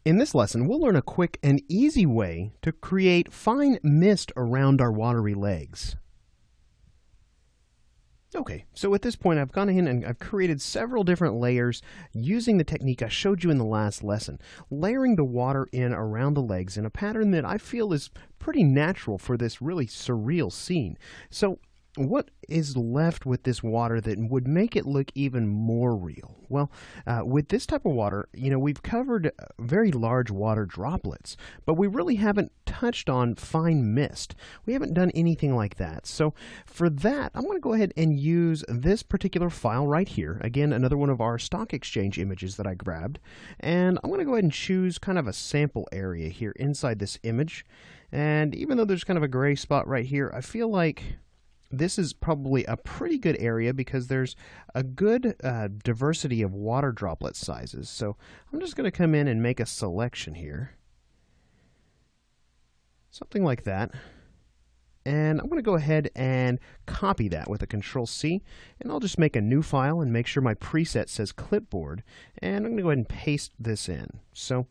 In this lesson, we'll learn a quick and easy way to create fine mist around our watery legs. Okay, so at this point I've gone in and I've created several different layers using the technique I showed you in the last lesson, layering the water in around the legs in a pattern that I feel is pretty natural for this really surreal scene. So what is left with this water that would make it look even more real? Well, with this type of water, we've covered very large water droplets, but we really haven't touched on fine mist. We haven't done anything like that. So for that, I'm going to go ahead and use this particular file right here. Again, another one of our stock exchange images that I grabbed. And I'm going to go ahead and choose kind of a sample area here inside this image. And even though there's kind of a gray spot right here, I feel like this is probably a pretty good area because there's a good diversity of water droplet sizes. So I'm just going to come in and make a selection here. Something like that. And I'm going to go ahead and copy that with a Control-C. And I'll just make a new file and make sure my preset says clipboard. And I'm going to go ahead and paste this in. So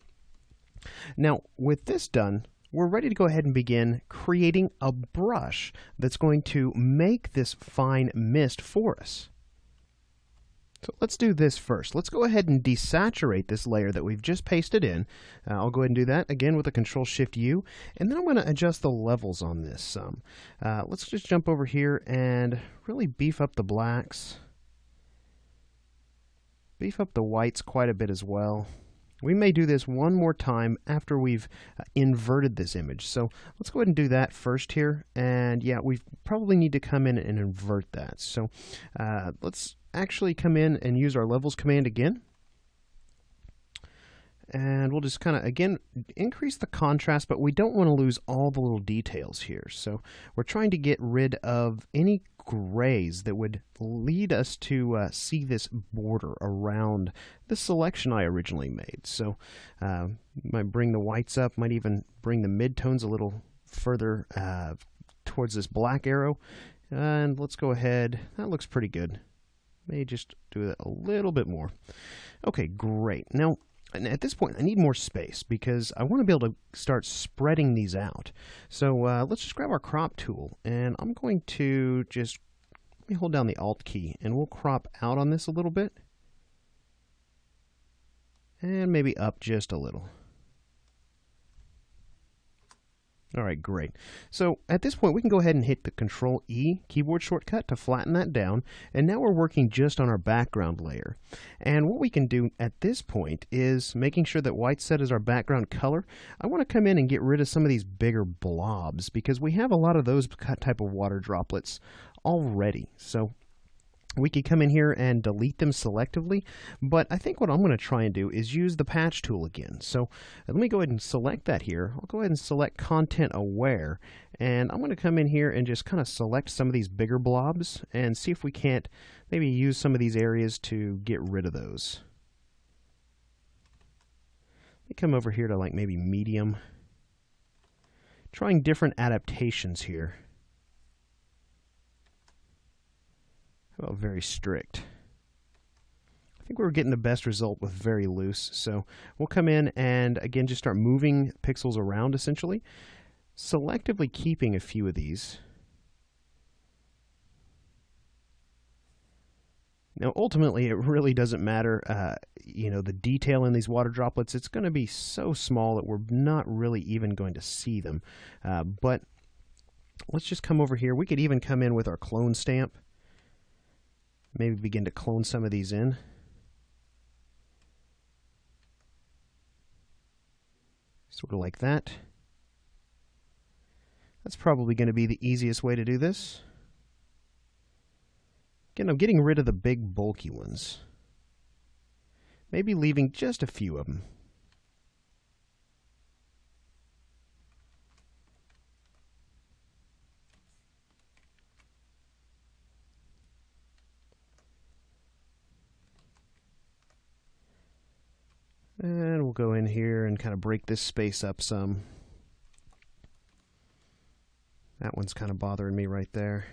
now with this done, we're ready to go ahead and begin creating a brush that's going to make this fine mist for us. So let's do this first. Let's go ahead and desaturate this layer that we've just pasted in. I'll go ahead and do that again with a Control-Shift-U, and then I'm going to adjust the levels on this some. Let's just jump over here and really beef up the blacks. Beef up the whites quite a bit as well. We may do this one more time after we've inverted this image. So let's go ahead and do that first here. And yeah, we probably need to come in and invert that. So let's actually come in and use our levels command again. And we'll just kind of, again, increase the contrast, but we don't want to lose all the little details here. So we're trying to get rid of any grays that would lead us to see this border around the selection I originally made. So might bring the whites up, might even bring the midtones a little further towards this black arrow. And let's go ahead. That looks pretty good. May just do that a little bit more. Okay, great. Now, and at this point, I need more space because I want to be able to start spreading these out. So let's just grab our crop tool, and I'm going to just let me hold down the Alt key, and we'll crop out on this a little bit, and maybe up just a little. All right, great. So at this point, we can go ahead and hit the Control-E keyboard shortcut to flatten that down. And now we're working just on our background layer. And what we can do at this point is making sure that white set is our background color. I want to come in and get rid of some of these bigger blobs because we have a lot of those type of water droplets already. So we could come in here and delete them selectively, but I think what I'm going to try and do is use the patch tool again. So let me go ahead and select that here. I'll go ahead and select content aware, and I'm going to come in here and just kind of select some of these bigger blobs and see if we can't maybe use some of these areas to get rid of those. Let me come over here to like maybe medium. Trying different adaptations here. Well, very strict. I think we're getting the best result with very loose. So we'll come in and again just start moving pixels around essentially, selectively keeping a few of these. Now ultimately it really doesn't matter, the detail in these water droplets. It's going to be so small that we're not really even going to see them. But let's just come over here. We could even come in with our clone stamp. Maybe begin to clone some of these in. Sort of like that. That's probably going to be the easiest way to do this. Again, I'm getting rid of the big bulky ones. Maybe leaving just a few of them. And we'll go in here and kind of break this space up some. That one's kind of bothering me right there.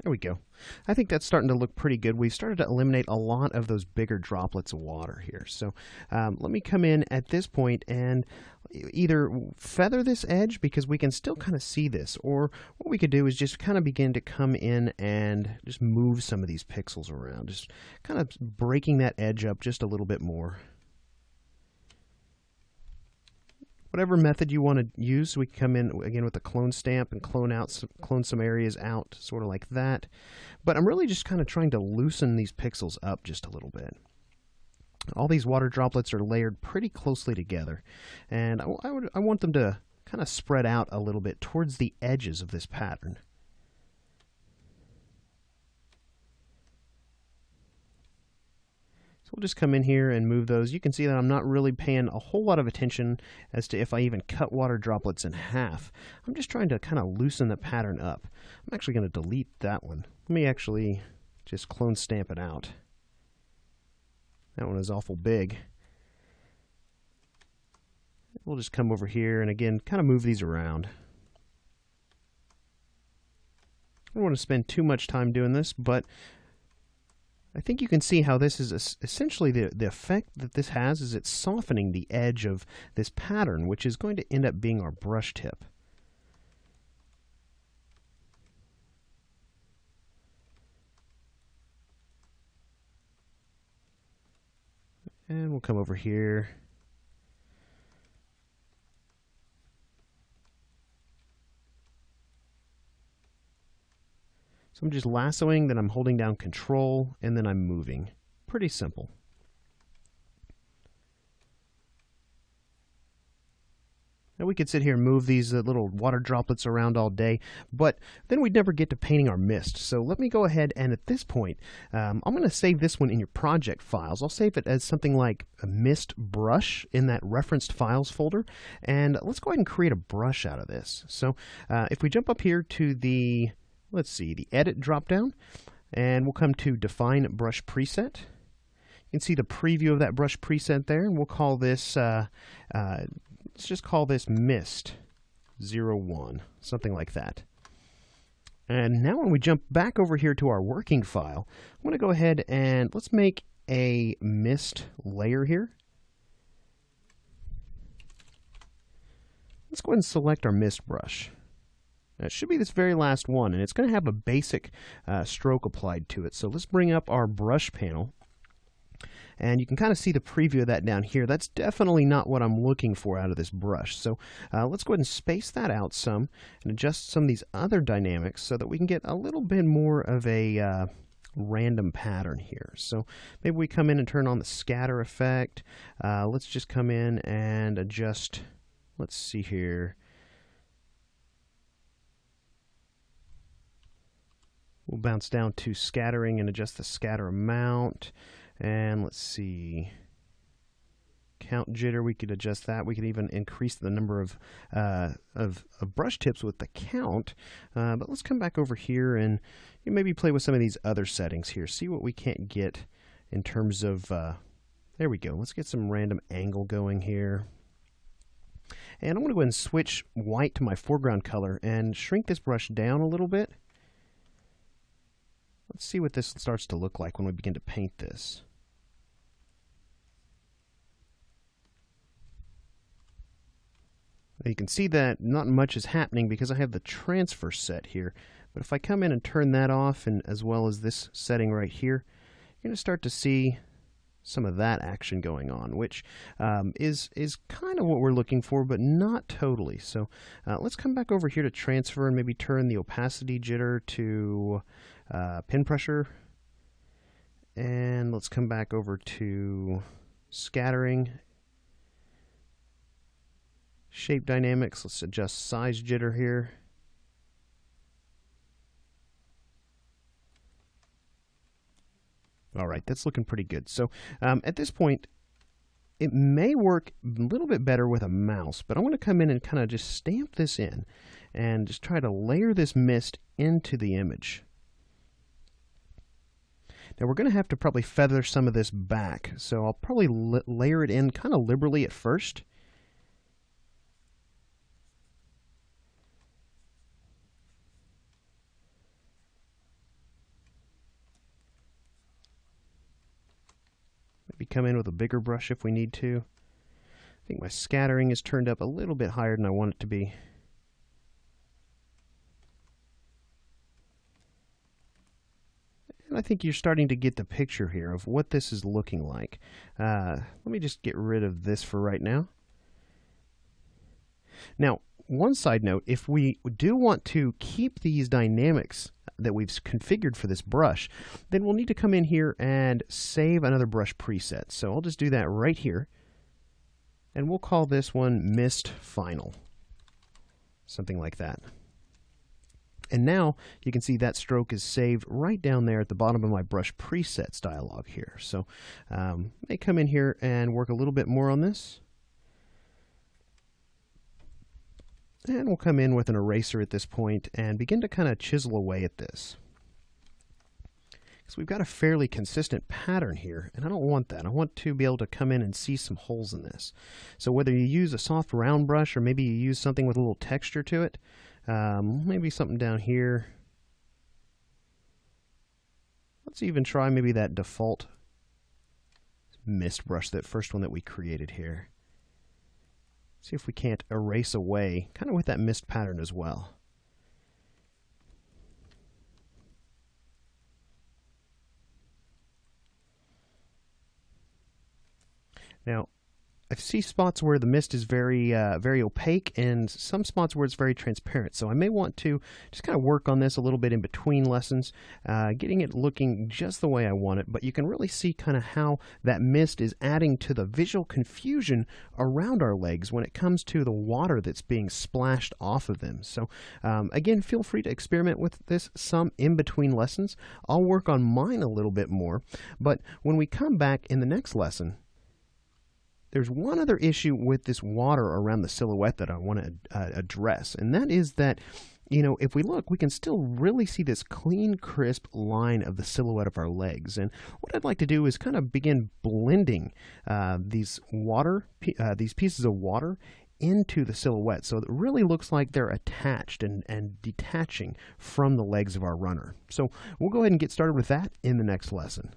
There we go. I think that's starting to look pretty good. We've started to eliminate a lot of those bigger droplets of water here. So let me come in at this point and either feather this edge, because we can still kind of see this, or what we could do is just kind of begin to come in and just move some of these pixels around, just kind of breaking that edge up just a little bit more. Whatever method you want to use, we can come in again with the clone stamp and clone some areas out, sort of like that. But I'm really just kind of trying to loosen these pixels up just a little bit. All these water droplets are layered pretty closely together, and I want them to kind of spread out a little bit towards the edges of this pattern. So we'll just come in here and move those. You can see that I'm not really paying a whole lot of attention as to if I even cut water droplets in half. I'm just trying to kind of loosen the pattern up. I'm actually going to delete that one. Let me actually just clone stamp it out. That one is awful big. We'll just come over here and again kind of move these around. I don't want to spend too much time doing this, but I think you can see how this is essentially the effect that this has is it's softening the edge of this pattern, which is going to end up being our brush tip. And we'll come over here. So I'm just lassoing, then I'm holding down Control, and then I'm moving. Pretty simple. Now we could sit here and move these little water droplets around all day, but then we'd never get to painting our mist. So let me go ahead and at this point, I'm going to save this one in your project files. I'll save it as something like a mist brush in that referenced files folder. And let's go ahead and create a brush out of this. So if we jump up here to the, let's see, the Edit dropdown, and we'll come to Define Brush Preset. You can see the preview of that brush preset there, and we'll call this, let's just call this Mist 01, something like that. And now when we jump back over here to our working file, I'm going to go ahead and let's make a mist layer here. Let's go ahead and select our mist brush. Now, it should be this very last one, and it's going to have a basic stroke applied to it. So let's bring up our brush panel. And you can kind of see the preview of that down here. That's definitely not what I'm looking for out of this brush. So let's go ahead and space that out some and adjust some of these other dynamics so that we can get a little bit more of a random pattern here. So maybe we come in and turn on the scatter effect. Let's just come in and adjust, let's see here. We'll bounce down to scattering and adjust the scatter amount. And let's see, count jitter, we could adjust that. We could even increase the number of brush tips with the count. But let's come back over here and maybe play with some of these other settings here. See what we can't get in terms of, there we go. Let's get some random angle going here. And I'm going to go ahead and switch white to my foreground color and shrink this brush down a little bit. Let's see what this starts to look like when we begin to paint this. You can see that not much is happening because I have the transfer set here. But if I come in and turn that off, and as well as this setting right here, you're going to start to see some of that action going on, which is kind of what we're looking for, but not totally. So let's come back over here to transfer and maybe turn the opacity jitter to pin pressure. And let's come back over to scattering. Shape dynamics, let's adjust size jitter here. All right, that's looking pretty good. So at this point, it may work a little bit better with a mouse, but I want to come in and kind of just stamp this in and just try to layer this mist into the image. Now we're going to have to probably feather some of this back, so I'll probably layer it in kind of liberally at first. come in with a bigger brush if we need to. I think my scattering is turned up a little bit higher than I want it to be. And I think you're starting to get the picture here of what this is looking like. Let me just get rid of this for right now. Now, one side note, if we do want to keep these dynamics that we've configured for this brush, then we'll need to come in here and save another brush preset. So I'll just do that right here. And we'll call this one Mist Final. Something like that. And now you can see that stroke is saved right down there at the bottom of my brush presets dialog here. So they come in here and work a little bit more on this. And we'll come in with an eraser at this point and begin to kind of chisel away at this. So we've got a fairly consistent pattern here, and I don't want that. I want to be able to come in and see some holes in this. So whether you use a soft round brush or maybe you use something with a little texture to it, maybe something down here. Let's even try maybe that default mist brush, that first one that we created here. See if we can't erase away, kind of with that mist pattern as well. Now, I see spots where the mist is very opaque and some spots where it's very transparent. So I may want to just kind of work on this a little bit in between lessons, getting it looking just the way I want it. But you can really see kind of how that mist is adding to the visual confusion around our legs when it comes to the water that's being splashed off of them. So again, feel free to experiment with this some in between lessons. I'll work on mine a little bit more. But when we come back in the next lesson, there's one other issue with this water around the silhouette that I want to address, and that is that, you know, if we look, we can still really see this clean, crisp line of the silhouette of our legs. And what I'd like to do is kind of begin blending these pieces of water into the silhouette, so it really looks like they're attached and detaching from the legs of our runner. So we'll go ahead and get started with that in the next lesson.